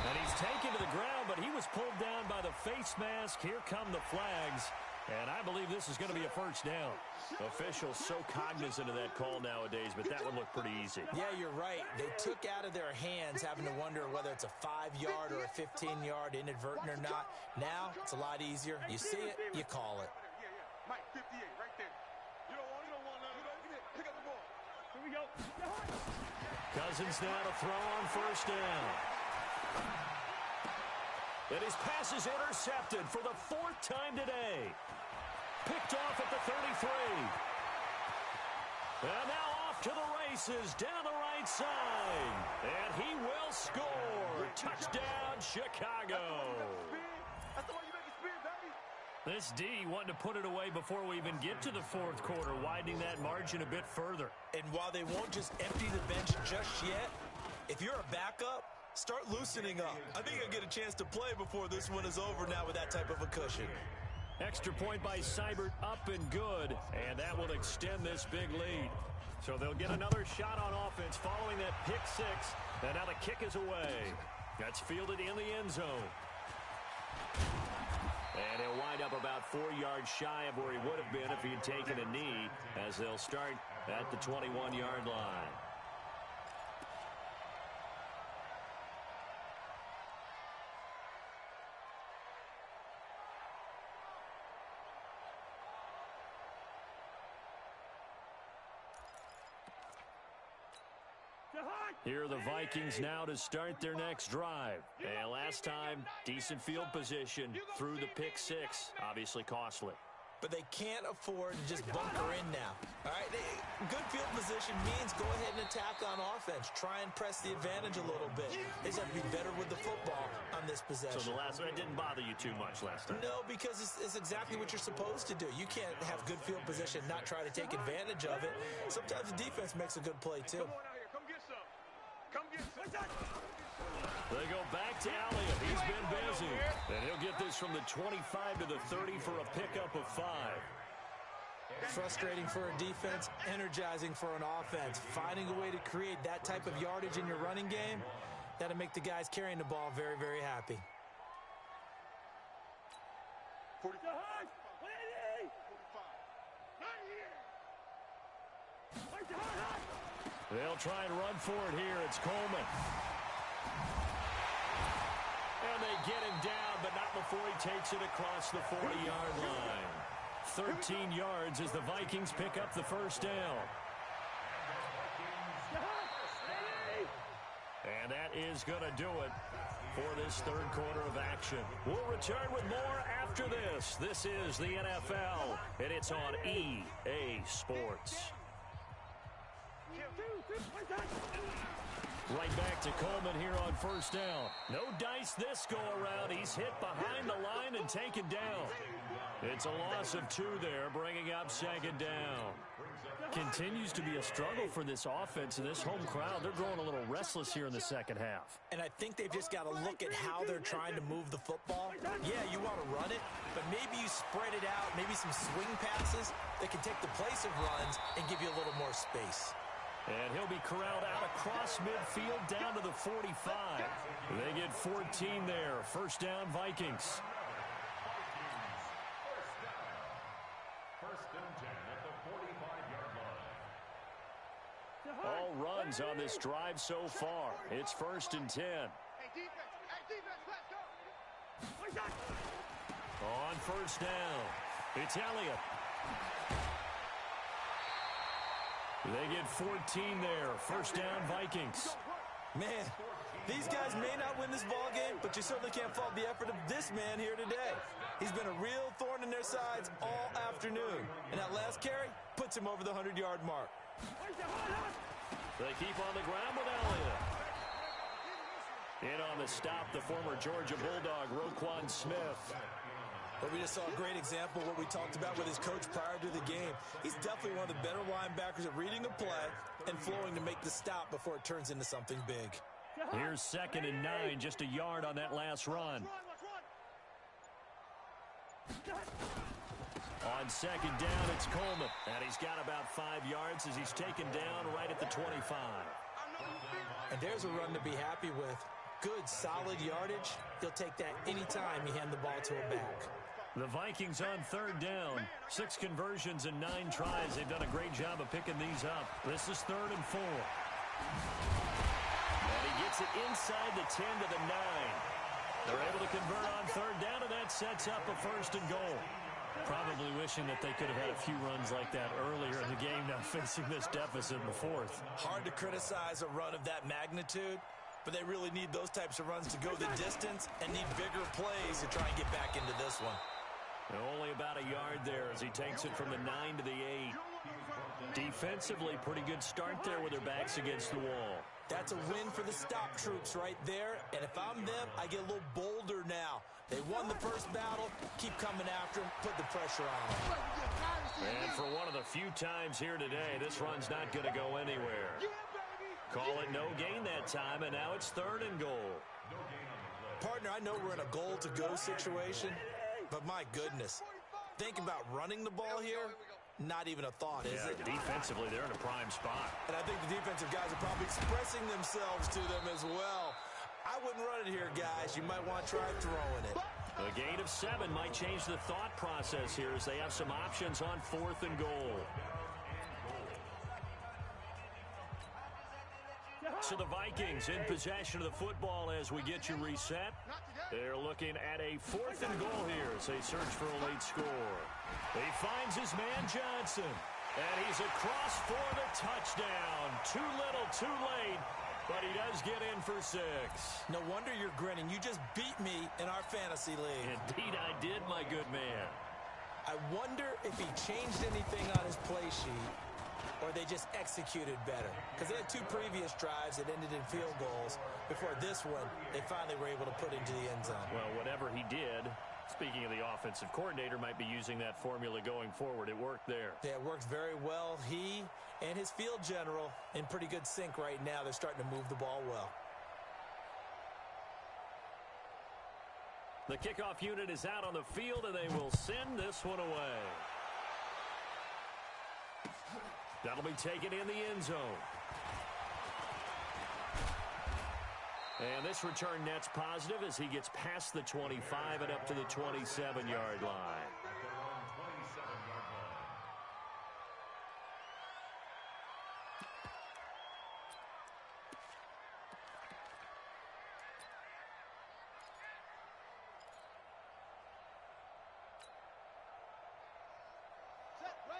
And he's taken to the ground, but he was pulled down by the face mask. Here come the flags. And I believe this is going to be a first down. Officials so cognizant of that call nowadays, but that one looked pretty easy. Yeah, you're right. They took out of their hands having to wonder whether it's a 5-yard or a 15-yard, inadvertent or not. Now, it's a lot easier. You see it, you call it. Yeah. Mike, 58, right there. You don't want none. Pick up the ball. Here we go. Cousins now to throw on first down. And his pass is intercepted for the 4th time today. Picked off at the 33. And now off to the races down the right side. And he will score. Touchdown, Chicago. That's the way you make it spin, baby. This D wanting to put it away before we even get to the 4th quarter, widening that margin a bit further. And while they won't just empty the bench just yet, if you're a backup, start loosening up. I think you'll get a chance to play before this one is over now with that type of a cushion. Extra point by Seibert, up and good, and that will extend this big lead. So they'll get another shot on offense following that pick 6, and now the kick is away. That's fielded in the end zone. And he'll wind up about 4 yards shy of where he would have been if he had taken a knee, as they'll start at the 21-yard line. Here are the Vikings now to start their next drive. And last time, decent field position through the pick six. Obviously costly. But they can't afford to just bunker in now. All right, good field position means go ahead and attack on offense. Try and press the advantage a little bit. They just have to be better with the football on this possession. So the last one didn't bother you too much last time? No, because it's exactly what you're supposed to do. You can't have good field position, not try to take advantage of it. Sometimes the defense makes a good play, too. Come on out here. Come get some. Come get some. They go back to Elliott. He's been busy. And he'll get this from the 25 to the 30 for a pickup of 5. Frustrating for a defense, energizing for an offense. Finding a way to create that type of yardage in your running game, that'll make the guys carrying the ball very, very happy. 45. They'll try and run for it here. It's Coleman. And they get him down, but not before he takes it across the 40-yard line. 13 yards as the Vikings pick up the first down. And that is going to do it for this third quarter of action. We'll return with more after this. This is the NFL, and it's on EA Sports. Right back to Coleman here on first down. No dice this go around. He's hit behind the line and taken down. It's a loss of 2 there, bringing up second down. Continues to be a struggle for this offense and this home crowd. They're growing a little restless here in the second half. And I think they've just got to look at how they're trying to move the football. Yeah, you want to run it, but maybe you spread it out, maybe some swing passes that can take the place of runs and give you a little more space. And he'll be corralled out across midfield down to the 45. They get 14 there. First down, Vikings. First and 10 at the 45-yard line. All runs on this drive so far. It's first and 10. Hey, defense, let's go. On first down, it's Elliott. They get 14 there. First down, Vikings. Man, these guys may not win this ball game, but you certainly can't fault the effort of this man here today. He's been a real thorn in their sides all afternoon. And that last carry puts him over the 100-yard mark. They keep on the ground with Elliott. In on the stop, the former Georgia Bulldog, Roquan Smith. But we just saw a great example of what we talked about with his coach prior to the game. He's definitely one of the better linebackers at reading the play and flowing to make the stop before it turns into something big. Here's second and 9, just a yard on that last run. On second down, it's Coleman. And he's got about 5 yards as he's taken down right at the 25. And there's a run to be happy with. Good, solid yardage. He'll take that anytime you hand the ball to a back. The Vikings on third down. 6 conversions and 9 tries. They've done a great job of picking these up. This is 3rd and 4. And he gets it inside the 10 to the 9. They're able to convert on third down, and that sets up a 1st and goal. Probably wishing that they could have had a few runs like that earlier in the game, now facing this deficit in the 4th. Hard to criticize a run of that magnitude, but they really need those types of runs to go the distance and need bigger plays to try and get back into this one. And only about a yard there as he takes it from the 9 to the 8. Defensively, pretty good start there with their backs against the wall. That's a win for the stop troops right there. And if I'm them, I get a little bolder now. They won the first battle. Keep coming after them. Put the pressure on them. And for one of the few times here today, this run's not going to go anywhere. Call it no gain that time, and now it's 3rd and goal. Partner, I know we're in a goal-to-go situation, but my goodness, think about running the ball here. Not even a thought, is it? Defensively, they're in a prime spot. And I think the defensive guys are probably expressing themselves to them as well. I wouldn't run it here, guys. You might want to try throwing it. A gain of 7 might change the thought process here as they have some options on 4th and goal. So the Vikings in possession of the football as we get you reset. They're looking at a 4th and goal here as they search for a late score. He finds his man Johnson, and he's across for the touchdown. Too little, too late, but he does get in for 6. No wonder you're grinning. You just beat me in our fantasy league. Indeed I did, my good man. I wonder if he changed anything on his play sheet, or they just executed better. Because they had 2 previous drives that ended in field goals. Before this one, they finally were able to put into the end zone. Well, whatever he did, speaking of the offensive coordinator, might be using that formula going forward. It worked there. Yeah, it worked very well. He and his field general in pretty good sync right now. They're starting to move the ball well. The kickoff unit is out on the field, and they will send this one away. That'll be taken in the end zone. And this return net's positive as he gets past the 25 and up to the 27-yard line.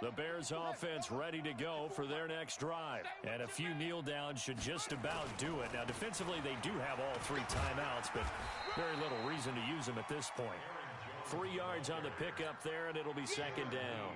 The Bears offense ready to go for their next drive. And a few kneel downs should just about do it. Now, defensively, they do have all 3 timeouts, but very little reason to use them at this point. 3 yards on the pickup there, and it'll be 2nd down.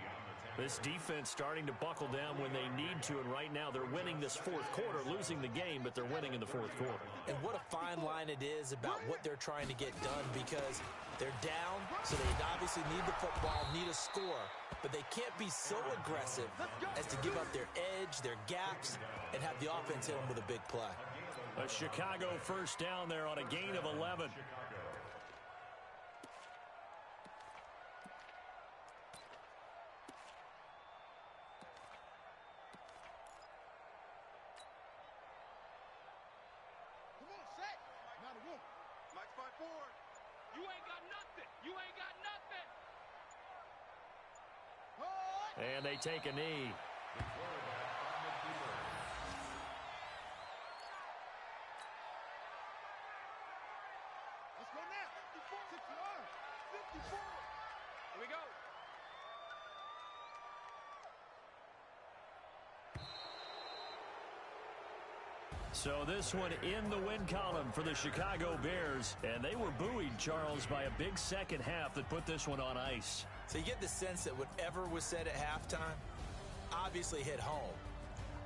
This defense starting to buckle down when they need to, and right now they're winning this 4th quarter, losing the game, but they're winning in the 4th quarter. And what a fine line it is about what they're trying to get done, because they're down, so they obviously need the football, need a score, but they can't be so aggressive as to give up their edge, their gaps, and have the offense hit them with a big play. A Chicago first down there on a gain of 11. You ain't got nothing. You ain't got nothing. And they take a knee. Let's go now. 54. Here we go. So this one in the win column for the Chicago Bears. And they were buoyed, Charles, by a big second half that put this one on ice. So you get the sense that whatever was said at halftime obviously hit home.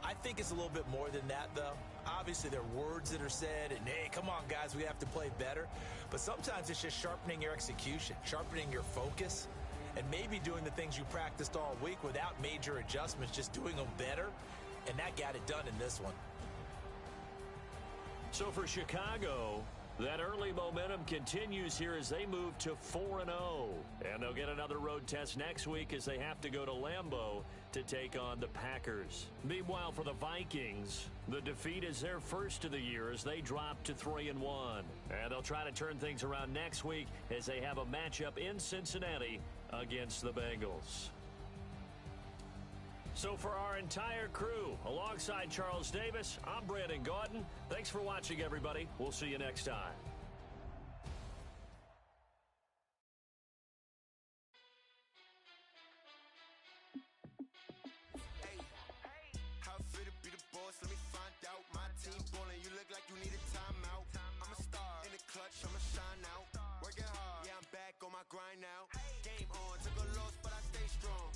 I think it's a little bit more than that, though. Obviously, there are words that are said, and, hey, come on, guys, we have to play better. But sometimes it's just sharpening your execution, sharpening your focus, and maybe doing the things you practiced all week without major adjustments, just doing them better. And that got it done in this one. So for Chicago, that early momentum continues here as they move to 4-0. And they'll get another road test next week as they have to go to Lambeau to take on the Packers. Meanwhile, for the Vikings, the defeat is their first of the year as they drop to 3-1. And they'll try to turn things around next week as they have a matchup in Cincinnati against the Bengals. So for our entire crew, alongside Charles Davis, I'm Brandon Gaudin. Thanks for watching, everybody. We'll see you next time. Hey, how it feel to be the boss? Let me find out. My team ballin', you look like you need a timeout. I'm a star in the clutch, I'ma shine out. Working hard, yeah, I'm back on my grind now. Game on, took a loss, but I stay strong.